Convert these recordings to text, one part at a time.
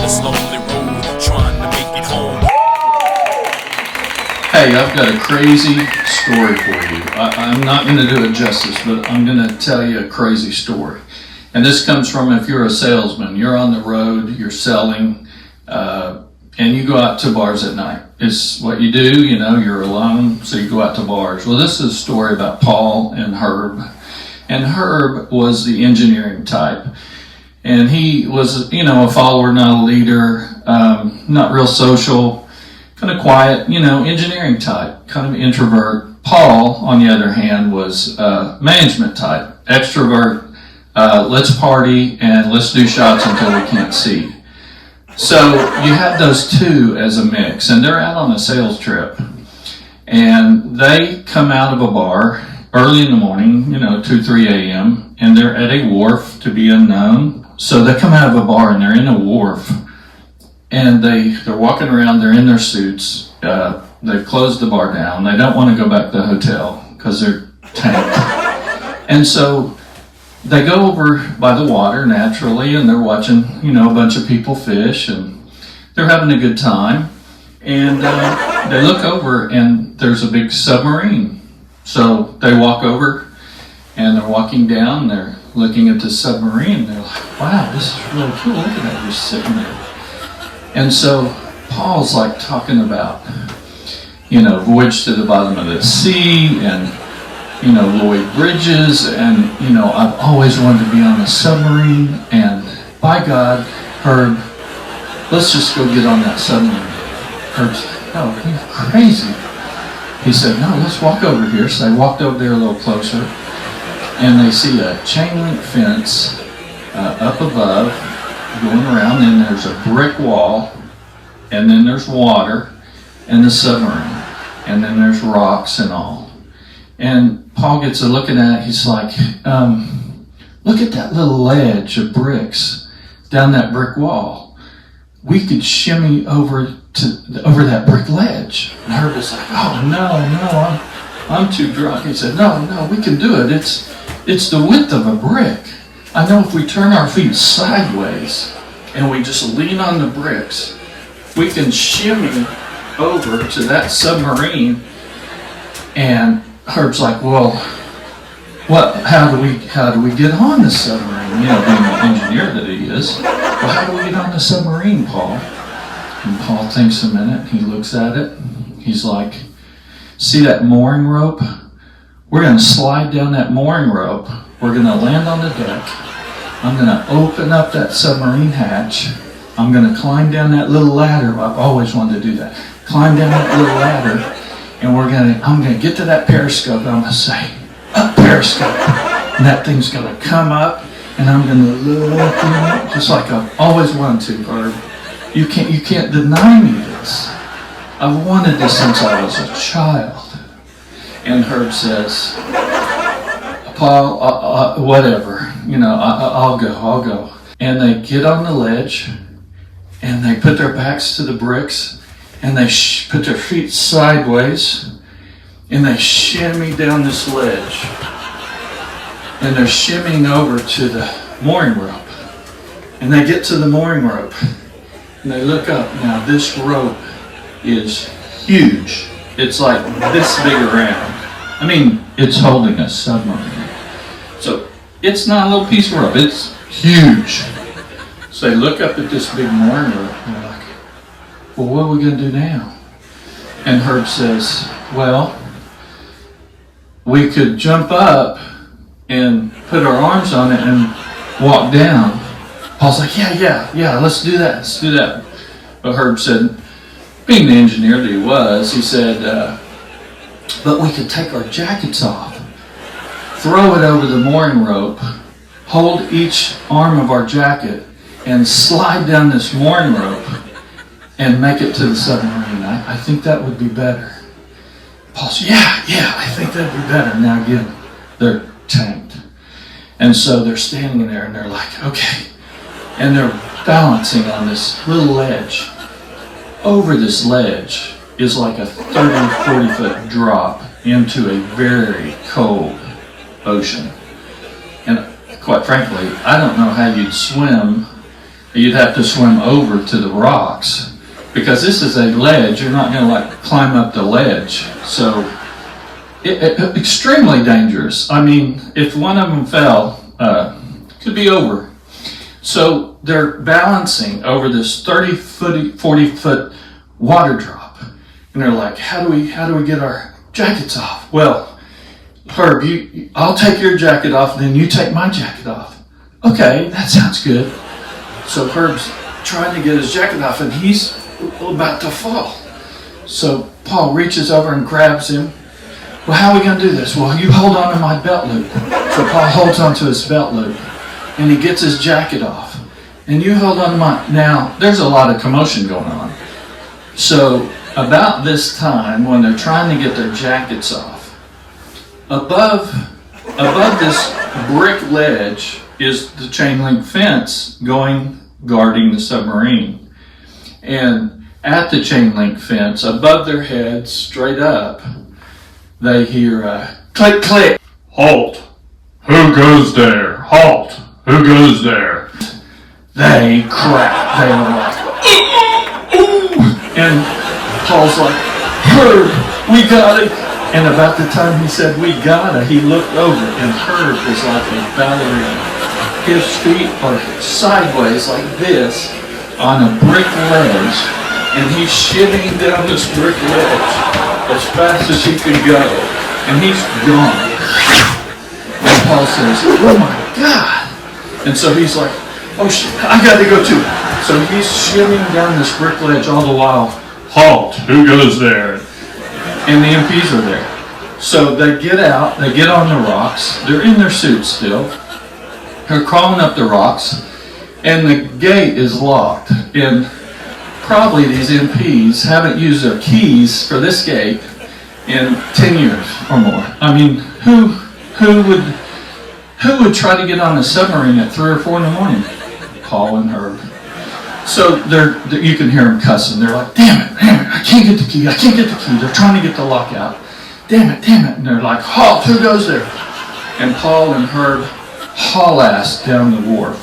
this lonely road, trying to make it home. Hey, I've got a crazy story for you. I'm not going to do it justice, but I'm going to tell you a crazy story. And this comes from if you're a salesman, you're on the road, you're selling, and you go out to bars at night. It's what you do, you know, you're alone, so you go out to bars. Well, this is a story about Paul and Herb. And Herb was the engineering type. And he was, you know, a follower, not a leader, not real social, kind of quiet, you know, engineering type, kind of introvert. Paul, on the other hand, was management type, extrovert, let's party and let's do shots until we can't see. So you have those two as a mix, and they're out on a sales trip. And they come out of a bar early in the morning, you know, 2, 3 a.m., and they're at a wharf to be unknown. So they come out of a bar and they're in a wharf, and they're walking around, they're in their suits, they've closed the bar down, they don't want to go back to the hotel because they're tanked. And so they go over by the water naturally, and they're watching, you know, a bunch of people fish, and they're having a good time. And they look over, and there's a big submarine. So they walk over, and they're walking down, they're looking at the submarine, they're like, wow, this is really cool, look at that, just sitting there. And so Paul's like talking about, you know, Voyage to the Bottom of the Sea, and you know, Lloyd Bridges, and, you know, I've always wanted to be on a submarine, and by God, Herb, let's just go get on that submarine. Herb's like, oh, you're crazy. He said, no, let's walk over here. So they walked over there a little closer, and they see a chain link fence up above, going around, and there's a brick wall, and then there's water, and the submarine, and then there's rocks and all. And Paul gets a looking at it, he's like, look at that little ledge of bricks down that brick wall. We could shimmy over that brick ledge. And Herb is like, oh no, I'm too drunk. He said, no, we can do it. It's the width of a brick. I know if we turn our feet sideways and we just lean on the bricks, we can shimmy over to that submarine. And Herb's like, well, how do we get on the submarine? You know, being the engineer that he is. Well, how do we get on the submarine, Paul? And Paul thinks a minute, he looks at it, he's like, see that mooring rope? We're going to slide down that mooring rope, we're going to land on the deck, I'm going to open up that submarine hatch, I'm going to climb down that little ladder, I've always wanted to do that, climb down that little ladder, and I'm going to get to that periscope, and I'm going to say, up periscope, and that thing's going to come up, and I'm going to look in it, just like I've always wanted to, Herb. You can't deny me this. I've wanted this since I was a child. And Herb says, Paul, whatever, you know, I'll go. And they get on the ledge, and they put their backs to the bricks, and they put their feet sideways, and they shimmy down this ledge, and they're shimmying over to the mooring rope, and they get to the mooring rope, and they look up. Now this rope is huge. It's like this big around. I mean, it's holding a submarine. So it's not a little piece of rope, it's huge. So they look up at this big mooring rope, and they're like, well, what are we going to do now? And Herb says, well, we could jump up and put our arms on it and walk down. Paul's like, yeah, let's do that. But Herb said, being the engineer that he was, he said, but we could take our jackets off, throw it over the mooring rope, hold each arm of our jacket, and slide down this mooring rope and make it to the submarine. I think that would be better. Paul said, yeah, I think that'd be better. Now again, they're tanked. And so they're standing there and they're like, okay. And they're balancing on this little ledge. Over this ledge is like a 30, 40 foot drop into a very cold ocean. And quite frankly, I don't know how you'd swim you'd have to swim over to the rocks because this is a ledge. You're not going to like climb up the ledge. So extremely dangerous. I mean, if one of them fell, could be over. So they're balancing over this 40-foot water drop. And they're like, how do we get our jackets off? Well, Herb, I'll take your jacket off, and then you take my jacket off. Okay, that sounds good. So Herb's trying to get his jacket off, and he's about to fall. So Paul reaches over and grabs him. Well, how are we going to do this? Well, you hold on to my belt loop. So Paul holds onto his belt loop, and he gets his jacket off. And you hold on to mine. Now, there's a lot of commotion going on. So about this time, when they're trying to get their jackets off, above this brick ledge is the chain link fence guarding the submarine. And at the chain link fence, above their heads, straight up, they hear click, click. Halt. Who goes there? Halt. Who goes there? They crack. They were like, ooh. And Paul's like, Herb, we got it. And about the time he said, we got it, he looked over, and Herb was like a ballerina. His feet are sideways like this on a brick ledge, and he's shitting down this brick ledge as fast as he could go, and he's gone. And Paul says, oh my God. And so he's like, oh shit, I gotta go too. So he's shitting down this brick ledge all the while. Halt, who goes there? And the MPs are there. So they get out, they get on the rocks, they're in their suits still. They're crawling up the rocks, and the gate is locked. And probably these MPs haven't used their keys for this gate in 10 years or more. I mean, who would try to get on a submarine at 3 or 4 in the morning? Paul and Herb. So you can hear them cussing. They're like, damn it, I can't get the key. They're trying to get the lock out. Damn it. And they're like, halt, who goes there? And Paul and Herb haul ass down the wharf.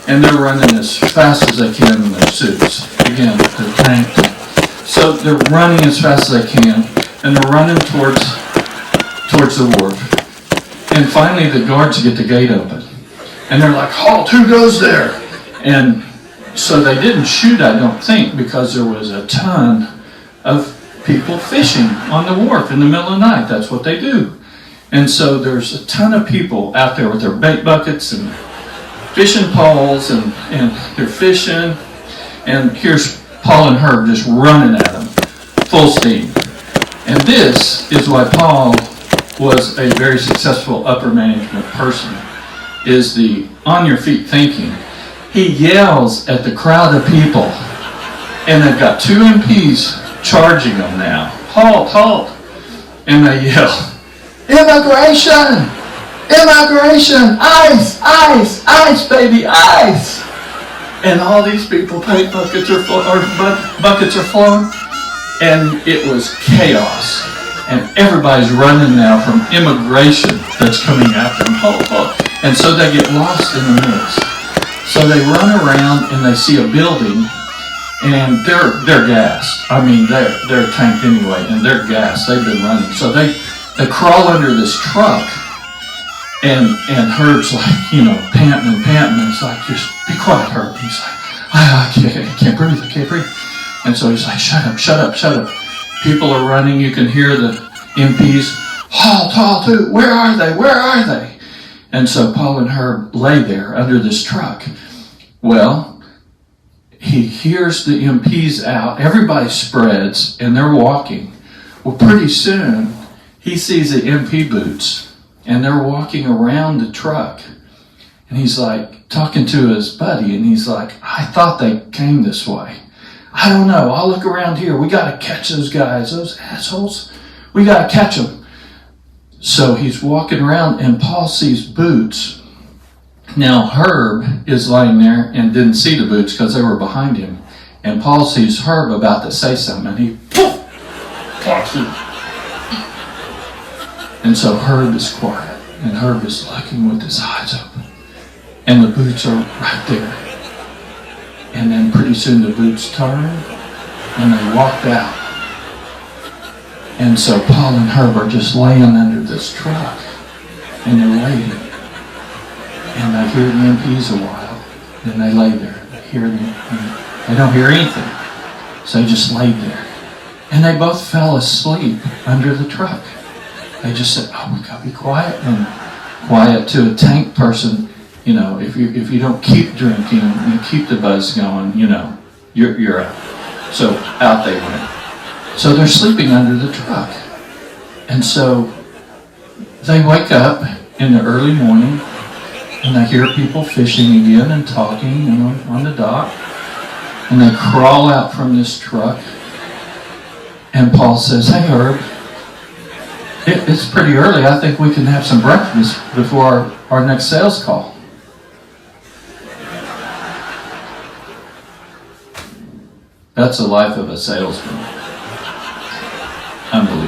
And they're running as fast as they can in their suits. Again, they're tanked. So they're running as fast as they can, and they're running towards the wharf. And finally the guards get the gate open. And they're like, halt, who goes there? And so they didn't shoot, I don't think, because there was a ton of people fishing on the wharf in the middle of the night. That's what they do. And so there's a ton of people out there with their bait buckets and fishing poles, and they're fishing. And here's Paul and Herb just running at them, full steam. And this is why Paul was a very successful upper management person, is the on your feet thinking. He yells at the crowd of people, and they've got 2 MPs charging them now. Halt, halt. And they yell, immigration, immigration, ice, baby, ice. And all these people, paint buckets are flowing, and it was chaos. And everybody's running now from immigration that's coming after them. Halt, halt. And so they get lost in the mix. So they run around and they see a building, and they're gassed. I mean, they're tanked anyway, and they're gassed. They've been running. So they crawl under this truck, and Herb's like, panting. It's like, just be quiet, Herb. He's like, I can't breathe. And so he's like, shut up. People are running. You can hear the MPs, halt, where are they? And so Paul and Herb lay there under this truck. Well, he hears the MPs out. Everybody spreads, and they're walking. Well, pretty soon, he sees the MP boots, and they're walking around the truck. And he's like talking to his buddy, and he's like, I thought they came this way. I don't know. I'll look around here. We got to catch those guys, those assholes. We got to catch them. So he's walking around, and Paul sees boots. Now Herb is lying there and didn't see the boots because they were behind him. And Paul sees Herb about to say something, and he talks him. And so Herb is quiet, and Herb is looking with his eyes open. And the boots are right there. And then pretty soon the boots turned and they walked out. And so Paul and Herb are just laying under this truck and they're waiting. And they hear the MPs a while. Then they lay there. They hear them. And they don't hear anything. So they just laid there. And they both fell asleep under the truck. They just said, oh, we gotta be quiet. And quiet to a tank person, you know, if you don't keep drinking and keep the buzz going, you know, you're out. So out they went. So they're sleeping under the truck. And so they wake up in the early morning and they hear people fishing again and talking, you know, on the dock. And they crawl out from this truck. And Paul says, hey, Herb, it's pretty early. I think we can have some breakfast before our next sales call. That's the life of a salesman. Unbelievable.